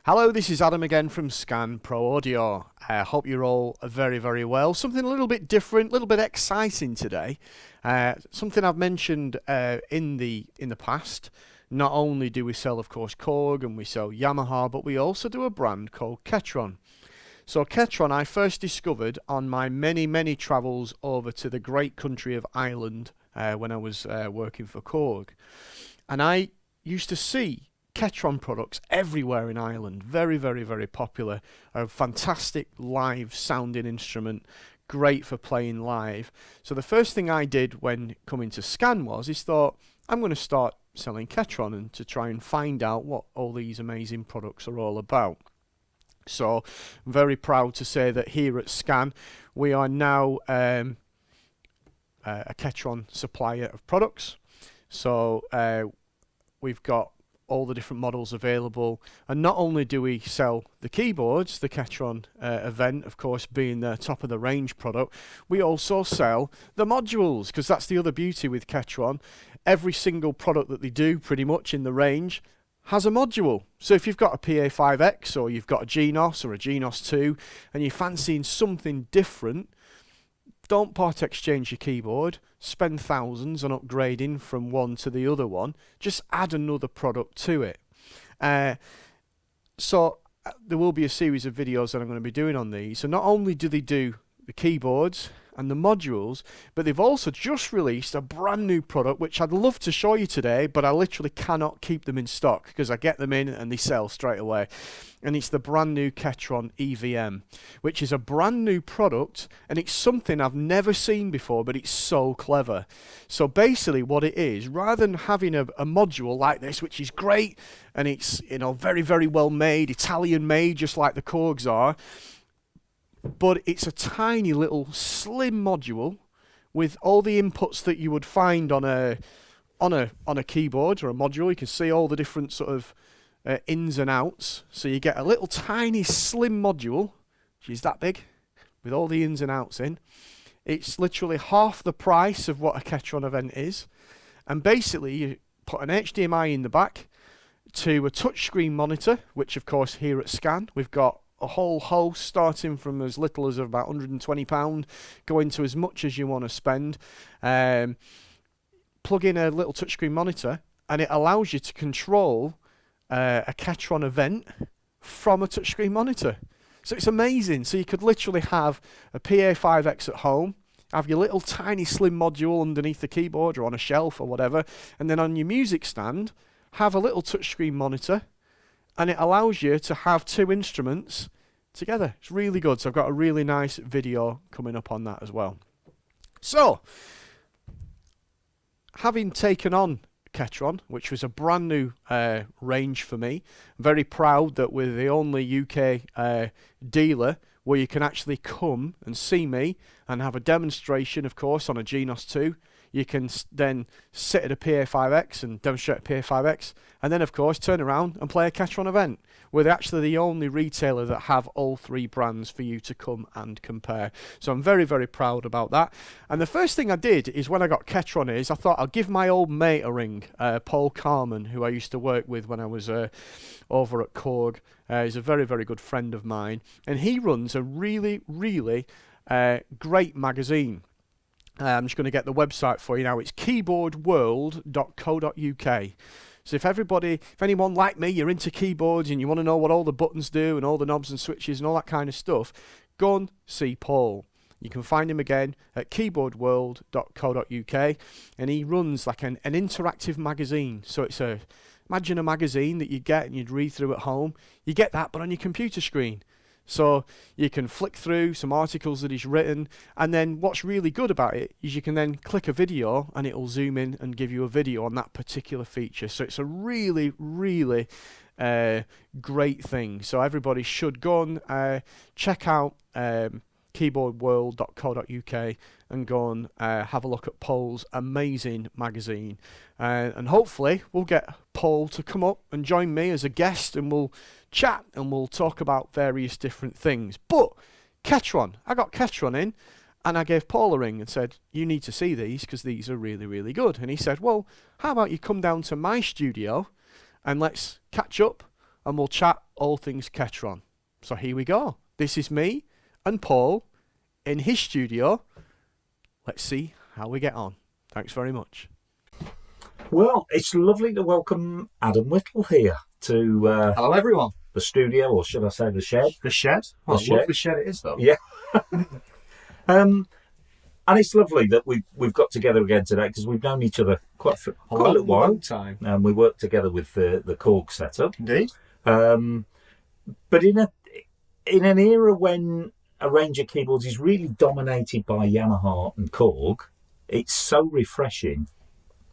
Hello, this is Adam again from Scan Pro Audio. I hope you're all very, very well. Something a little bit different, a little bit exciting today. Something I've mentioned in the past. Not only do we sell, of course, Korg and we sell Yamaha, but we also do a brand called Ketron. So Ketron I first discovered on my many, many travels over to the great country of Ireland when I was working for Korg. And I used to see Ketron products everywhere in Ireland. Very, very, very popular. A fantastic live sounding instrument. Great for playing live. So the first thing I did when coming to Scan is thought, I'm going to start selling Ketron and to try and find out what all these amazing products are all about. So I'm very proud to say that here at Scan we are now a Ketron supplier of products. So we've got all the different models available, and not only do we sell the keyboards, the Ketron Event of course being the top of the range product, we also sell the modules, because that's the other beauty with Ketron. Every single product that they do pretty much in the range has a module. So if you've got a PA5X or you've got a GNOS or a GNOS 2 and you're fancying something different, don't part exchange your keyboard, spend thousands on upgrading from one to the other one, just add another product to it. So there will be a series of videos that I'm going to be doing on these. So not only do they do the keyboards and the modules, but they've also just released a brand new product which I'd love to show you today, but I literally cannot keep them in stock because I get them in and they sell straight away. And it's the brand new Ketron EVM, which is a brand new product, and it's something I've never seen before, but it's so clever. So basically what it is, rather than having a module like this, which is great, and it's, you know, very, very well made, Italian made, just like the Korgs are, but it's a tiny little slim module with all the inputs that you would find on a keyboard or a module. You can see all the different sort of ins and outs. So you get a little tiny slim module, which is that big, with all the ins and outs in. It's literally half the price of what a Ketron Event is. And basically you put an HDMI in the back to a touchscreen monitor, which of course here at Scan we've got a whole host starting from as little as about £120, going to as much as you want to spend. Plug in a little touchscreen monitor and it allows you to control a Ketron Event from a touchscreen monitor. So it's amazing. So you could literally have a PA5X at home, have your little tiny slim module underneath the keyboard or on a shelf or whatever, and then on your music stand have a little touchscreen monitor, and it allows you to have two instruments together. It's really good. So I've got a really nice video coming up on that as well. So, having taken on Ketron, which was a brand new range for me, I'm very proud that we're the only UK dealer where you can actually come and see me and have a demonstration, of course, on a GNOS 2. You can then sit at a PA5X and demonstrate a PA5X, and then of course turn around and play a Ketron Event. We're actually the only retailer that have all three brands for you to come and compare. So I'm very, very proud about that. And the first thing I did is when I got Ketron is I thought I'll give my old mate a ring, Paul Carman, who I used to work with when I was over at Korg. He's a very, very good friend of mine, and he runs a really, really great magazine. I'm just going to get the website for you now. It's keyboardworld.co.uk. So if anyone like me, you're into keyboards and you want to know what all the buttons do and all the knobs and switches and all that kind of stuff, go and see Paul. You can find him again at keyboardworld.co.uk, and he runs like an interactive magazine. So it's imagine a magazine that you'd get and you'd read through at home. You get that, but on your computer screen. So you can flick through some articles that he's written, and then what's really good about it is you can then click a video and it'll zoom in and give you a video on that particular feature. So it's a really, really great thing. So everybody should go and check out keyboardworld.co.uk and go and have a look at Paul's amazing magazine. And hopefully we'll get Paul to come up and join me as a guest, and we'll chat and we'll talk about various different things. But Ketron, I got Ketron in and I gave Paul a ring and said, you need to see these because these are really, really good. And he said, well, how about you come down to my studio and let's catch up and we'll chat all things Ketron. So here we go. This is me and Paul in his studio. Let's see how we get on. Thanks very much. Well, it's lovely to welcome Adam Whittle here to Hello, everyone. the studio, or should I say the shed? The shed. The shed. Lovely shed it is, though. Yeah. And it's lovely that we've got together again today, because we've known each other quite a little while. Long time. And we worked together with the Korg setup. Indeed. But in an era when a range of keyboards is really dominated by Yamaha and Korg, it's so refreshing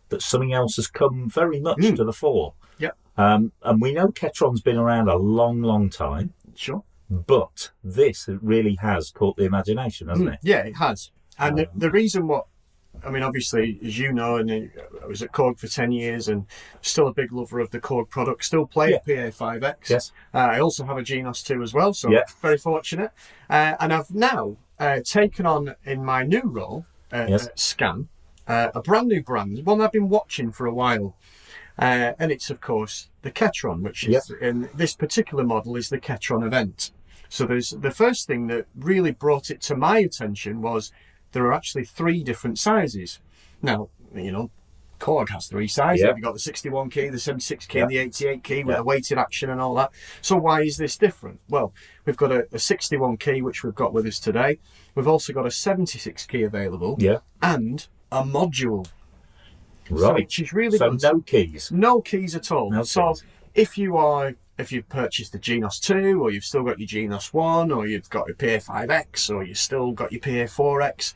that something else has come very much to the fore. Yep. And we know Ketron's been around a long, long time. Sure. But this really has caught the imagination, hasn't it? Yeah, it has. And the reason obviously, as you know, and I was at Korg for 10 years and still a big lover of the Korg product, still play a PA5X. Yes. I also have a Genos 2 as well, so very fortunate. And I've now taken on, in my new role at Scan, a brand new brand, one I've been watching for a while. And it's, of course, the Ketron, which is, in this particular model, is the Ketron Event. So there's the first thing that really brought it to my attention was there are actually 3 different sizes. Now, you know, Korg has 3 sizes. You've got the 61 key, the 76 key, and the 88 key with the weighted action and all that. So why is this different? Well, we've got a 61 key, which we've got with us today. We've also got a 76 key available. And a module. Right. So, which is really good. No keys. No keys at all. No so keys. if you've purchased the Genos 2, or you've still got your Genos 1, or you've got your PA5X, or you've still got your PA4X,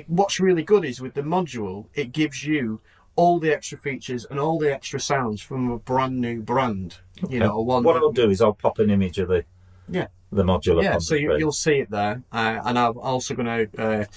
what's really good is with the module, it gives you all the extra features and all the extra sounds from a brand new brand. Okay. You know, what I'll do is I'll pop an image of the module up on the screen. You'll see it there. And I'm also going to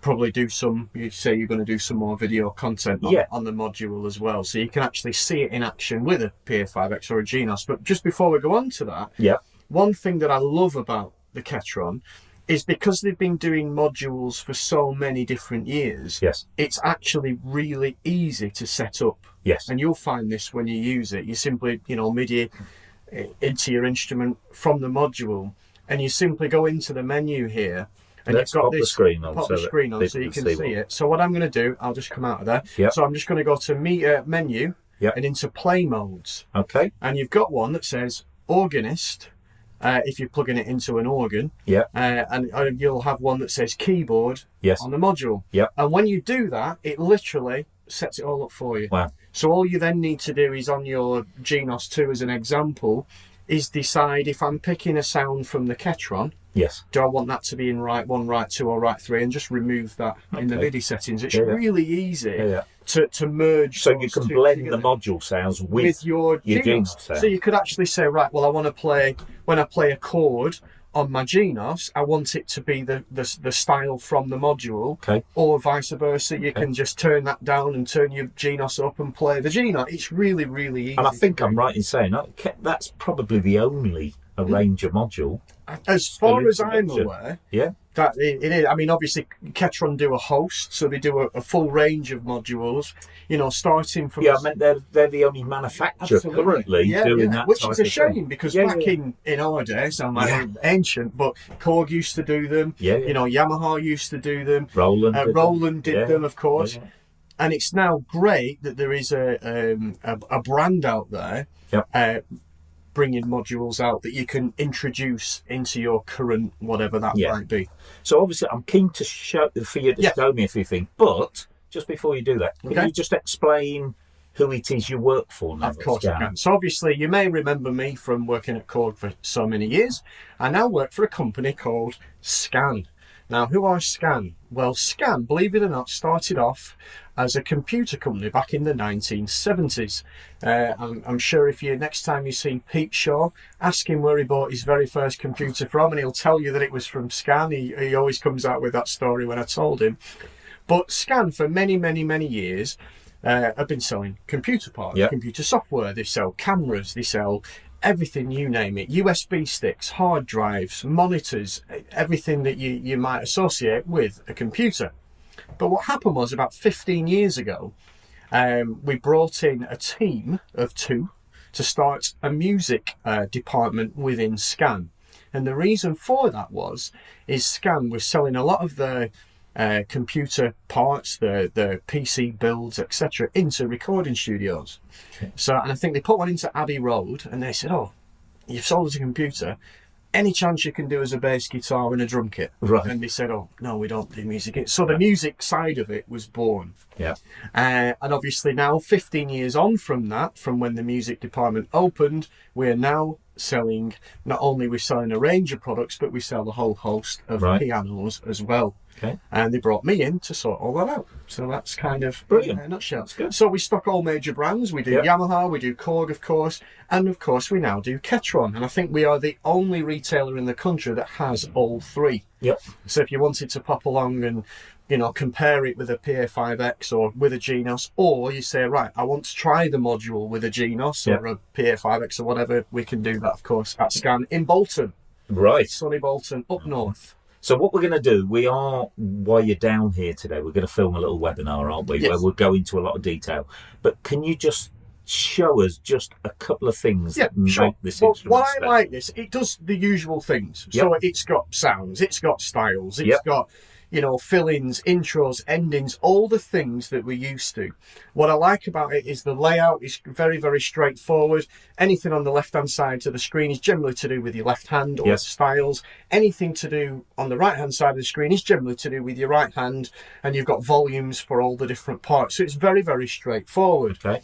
probably do some, you say you're going to do some more video content on the module as well, so you can actually see it in action with a PA5X or a Genos. But just before we go on to that, one thing that I love about the Ketron is because they've been doing modules for so many different years, it's actually really easy to set up. And you'll find this when you use it. You simply, MIDI into your instrument from the module, and you simply go into the menu here. And Let's you've got pop the screen on so you can see it. So what I'm going to do, I'll just come out of there. So I'm just going to go to menu and into play modes. Okay. And you've got one that says organist, if you're plugging it into an organ. And you'll have one that says keyboard on the module. And when you do that, it literally sets it all up for you. Wow. So all you then need to do is, on your Genos 2 as an example, is decide if I'm picking a sound from the Ketron. Do I want that to be in right 1, right 2, or right 3, and just remove that in the MIDI settings. It's really easy to merge. So you can blend the module sounds with your Genos sound. So you could actually say, right, well, I want to play, when I play a chord on my Genos, I want it to be the style from the module, or vice versa. You can just turn that down and turn your Genos up and play the Genos. It's really, really easy. And I think I'm right in saying that's probably the only arranger module. As far as I'm aware, that it is. I mean, obviously, Ketron do a host, so they do a full range of modules. Starting from I meant they're the only manufacturer currently doing that. Which is a shame, because back in our days, I'm ancient, but Korg used to do them. Yamaha used to do them. Roland did them, of course. And it's now great that there is a brand out there. Bringing modules out that you can introduce into your current whatever that might be. So obviously I'm keen to show me a few things, but just before you do that, can you just explain who it is you work for now? Of course I can. So obviously you may remember me from working at Korg for so many years. I now work for a company called Scan. Now, who are Scan? Well, Scan, believe it or not, started off as a computer company back in the 1970s. I'm sure if next time you see Pete Shaw, ask him where he bought his very first computer from, and he'll tell you that it was from Scan. He always comes out with that story when I told him. But Scan, for many, many, many years, have been selling computer parts, computer software. They sell cameras, they sell everything, you name it, USB sticks, hard drives, monitors, everything that you might associate with a computer. But what happened was, about 15 years ago, we brought in a team of 2 to start a music department within Scan. And the reason for that is Scan was selling a lot of the computer parts, the PC builds, etc., into recording studios. So, and I think they put one into Abbey Road, and they said, "Oh, you've sold us a computer. Any chance you can do as a bass guitar and a drum kit?" Right. And they said, "Oh, no, we don't do music." So the music side of it was born. Yeah. And obviously now, 15 years on from that, from when the music department opened, we're now selling, not only we're selling a range of products, but we sell a whole host of pianos as well. Okay. And they brought me in to sort all that out. So that's kind of brilliant. In a nutshell. That's good. So we stock all major brands. We do Yamaha, we do Korg, of course, and of course we now do Ketron. And I think we are the only retailer in the country that has all three. Yep. So if you wanted to pop along and, you know, compare it with a PA5X or with a Genos, or you say, right, I want to try the module with a Genos or a PA5X or whatever, we can do that, of course, at Scan in Bolton. Right. Sunny Bolton, up north. So what we're going to do, while you're down here today, we're going to film a little webinar, aren't we? Yes. Where we'll go into a lot of detail. But can you just show us just a couple of things that make this instrument What special? I like this, it does the usual things. So it's got sounds, it's got styles, it's got, you know, fill-ins, intros, endings, all the things that we're used to. What I like about it is the layout is very, very straightforward. Anything on the left-hand side to the screen is generally to do with your left hand or styles. Anything to do on the right-hand side of the screen is generally to do with your right hand, and you've got volumes for all the different parts. So it's very, very straightforward. Okay.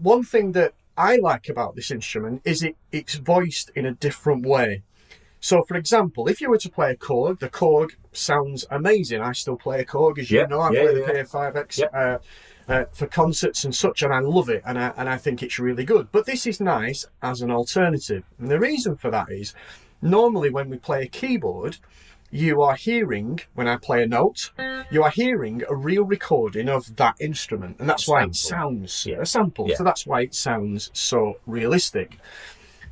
One thing that I like about this instrument is it's voiced in a different way. So, for example, if you were to play a Korg, the Korg sounds amazing. I still play a Korg, as you know. I play the PA5X for concerts and such, and I love it, and I think it's really good. But this is nice as an alternative. And the reason for that is, normally when we play a keyboard, you are hearing, when I play a note, you are hearing a real recording of that instrument. And that's why it sounds a sample. So that's why it sounds so realistic.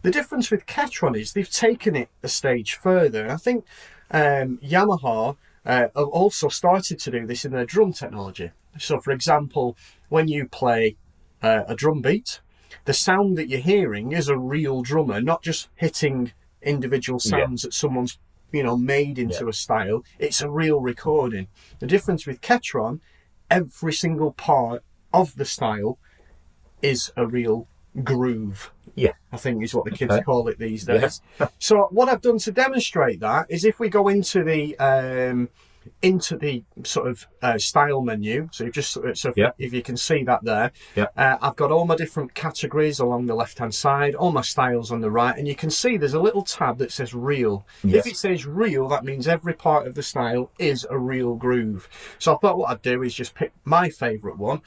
The difference with Ketron is they've taken it a stage further. I think Yamaha have also started to do this in their drum technology. So, for example, when you play a drum beat, the sound that you're hearing is a real drummer, not just hitting individual sounds that someone's, you know, made into a style. It's a real recording. The difference with Ketron, every single part of the style is a real groove. I think is what the kids call it these days. So what I've done to demonstrate that is if we go into the sort of style menu, so you just if you can see that there, I've got all my different categories along the left hand side, all my styles on the right, and you can see there's a little tab that says real. If it says real, that means every part of the style is a real groove. So I thought what I'd do is just pick my favourite one,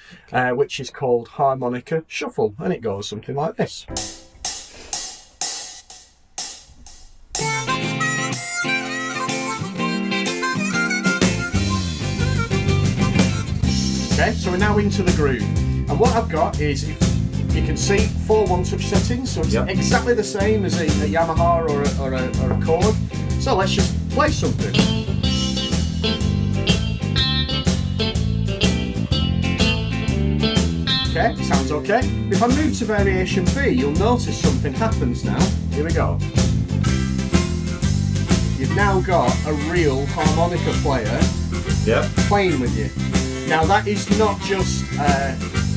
which is called Harmonica Shuffle, and it goes something like this. Okay, so we're now into the groove, and what I've got is, if you can see, 4 one-touch settings, so it's exactly the same as a Yamaha or a Korg. So let's just play something. Okay, sounds okay. If I move to variation B, you'll notice something happens now. Here we go. You've now got a real harmonica player playing with you. Now that is not just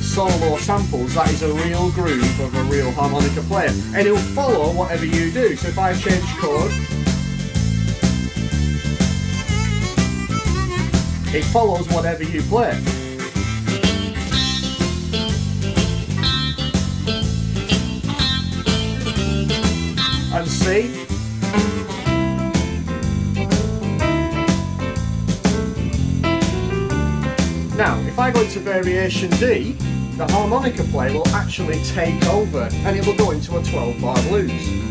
solo samples, that is a real groove of a real harmonica player. And it'll follow whatever you do. So if I change chord, it follows whatever you play. And see? Now, if I go into variation D, the harmonica player will actually take over and it will go into a 12-bar blues.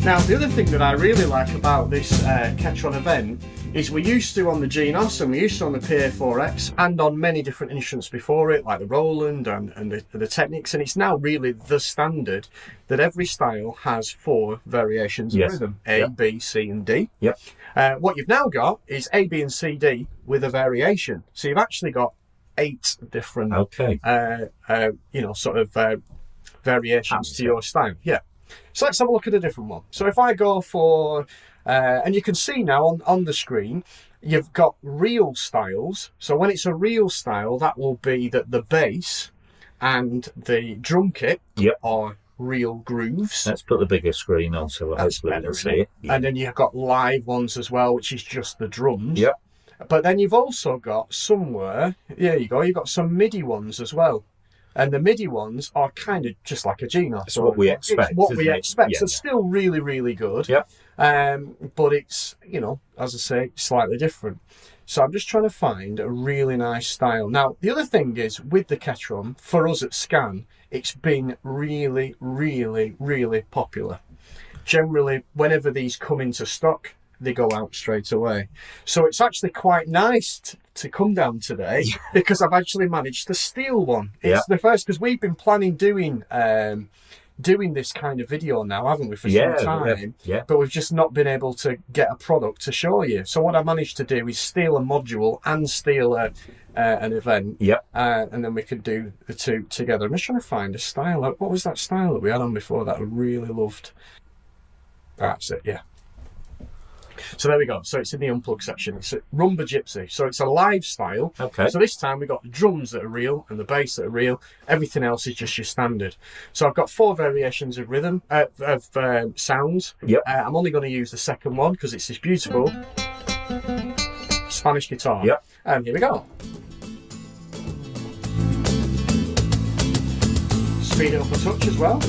Now, Now, the other thing that I really like about this Ketron Event is we used to on the Genos and we used to on the PA4X and on many different instruments before it, like the Roland and the Technics, and it's now really the standard that every style has 4 variations of rhythm, A, B, C and D. Yep. What you've now got is A, B and C, D with a variation. So you've actually got 8 different, variations to your style. Yeah. So let's have a look at a different one. So if I go for, and you can see now on the screen, you've got real styles. So when it's a real style, that will be that the bass and the drum kit are real grooves. Let's put the bigger screen on so hopefully we can see it. Yeah. And then you've got live ones as well, which is just the drums. Yep. But then you've also got somewhere, there you go, you've got some MIDI ones as well. And the MIDI ones are kind of just like a Genos. That's what we expect. It's what we expect. Yeah, so it's still really, really good. Yep. But it's, as I say, slightly different. So I'm just trying to find a really nice style. Now, the other thing is, with the Ketron, for us at Scan, it's been really, really, really popular. Generally, whenever these come into stock, they go out straight away. So it's actually quite nice to come down today because I've actually managed to steal one. It's the first, because we've been planning doing this kind of video now, haven't we, for some time? Yeah. But we've just not been able to get a product to show you. So what I managed to do is steal a module and steal an event. Yep. And then we could do the 2 together. I'm just trying to find a style. What was that style that we had on before that I really loved? That's it, yeah. So there we go. So it's in the unplug section. It's a Rumba Gypsy. So it's a live style. Okay. So this time we've got the drums that are real and the bass that are real. Everything else is just your standard. So I've got 4 variations of rhythm, sounds. Yep. I'm only going to use the second one because it's this beautiful Spanish guitar. Yep. And here we go. Speed it up a touch as well.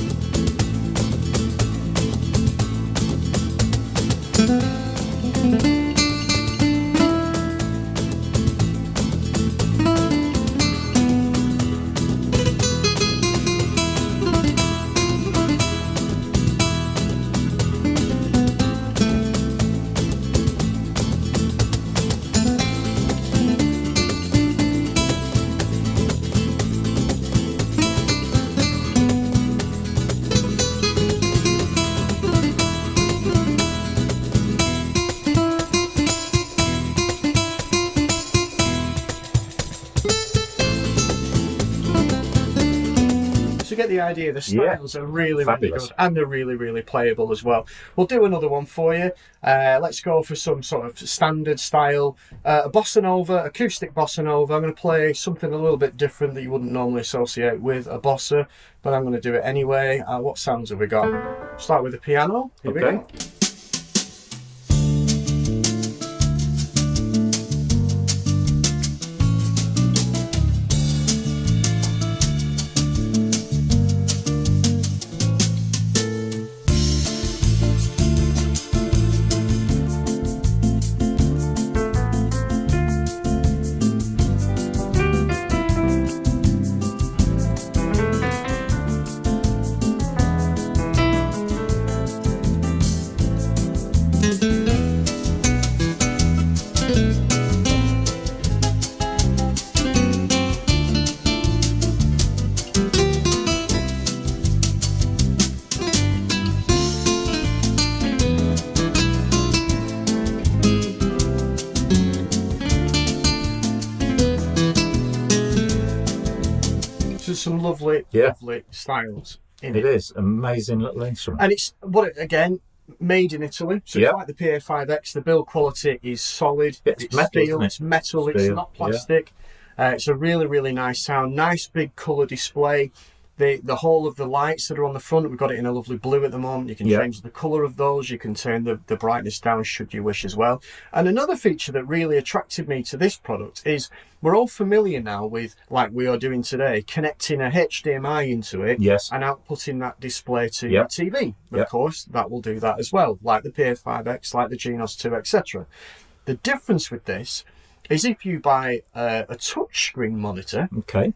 To get the idea, the styles are really, really good and they're really, really playable as well. We'll do another one for you. Let's go for some sort of standard style, a bossa nova, acoustic bossa nova. I'm going to play something a little bit different that you wouldn't normally associate with a bossa, but I'm going to do it anyway. What sounds have we got? Start with the piano. Here we go. Some lovely styles in it. It is amazing little instrument, and it's again made in Italy. So it's like the PA5X. The build quality is solid. It's metal, steel. It's metal. It's not plastic. It's a really, really nice sound. Nice big colour display. The whole of the lights that are on the front, we've got it in a lovely blue at the moment. You can change the colour of those. You can turn the brightness down should you wish as well. And another feature that really attracted me to this product is we're all familiar now with, like we are doing today, connecting a HDMI into it and outputting that display to your TV. Of course, that will do that as well, like the PA5X, like the Genos 2, etc. The difference with this is if you buy a touchscreen monitor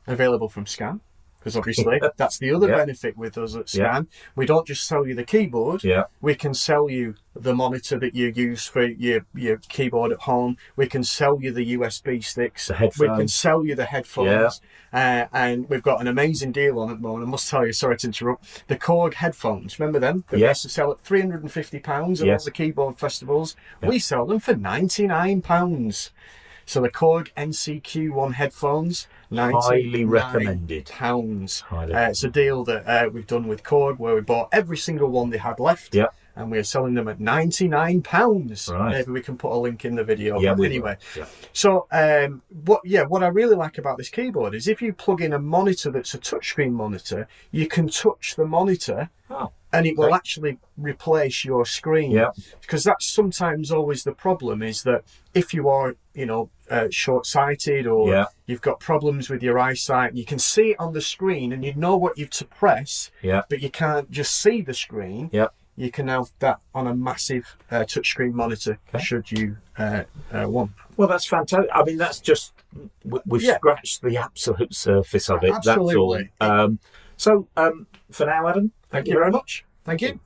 available from Scan, because obviously that's the other Yeah. benefit with us at Yeah. Scan. We don't just sell you the keyboard. Yeah. We can sell you the monitor that you use for your keyboard at home. We can sell you the USB sticks. The We can headphones. sell you the headphones. And we've got an amazing deal on at the moment. I must tell you, sorry to interrupt, the Korg headphones. Remember them? That we Yes. used to sell at £350 at all Yes. the keyboard festivals. Yeah. We sell them for £99. So the Korg NCQ1 headphones, Highly recommended. £99. Highly. It's a deal that we've done with Korg where we bought every single one they had left. Yeah. And we're selling them at £99. Right. Maybe we can put a link in the video. Yeah, But we anyway, will. Yeah. so what I really like about this keyboard is if you plug in a monitor that's a touchscreen monitor, you can touch the monitor. Oh. And it will Okay. actually replace your screen. Yeah. Because that's sometimes always the problem is that if you are, short-sighted or Yeah. you've got problems with your eyesight, you can see it on the screen and you know what you've to press, Yeah. but you can't just see the screen. Yeah. You can have that on a massive touchscreen monitor should you want. Well, that's fantastic. I mean, that's just we've Yeah. scratched the absolute surface of it. Absolutely. That's all. So for now, Adam, Thank you very much. Thank you.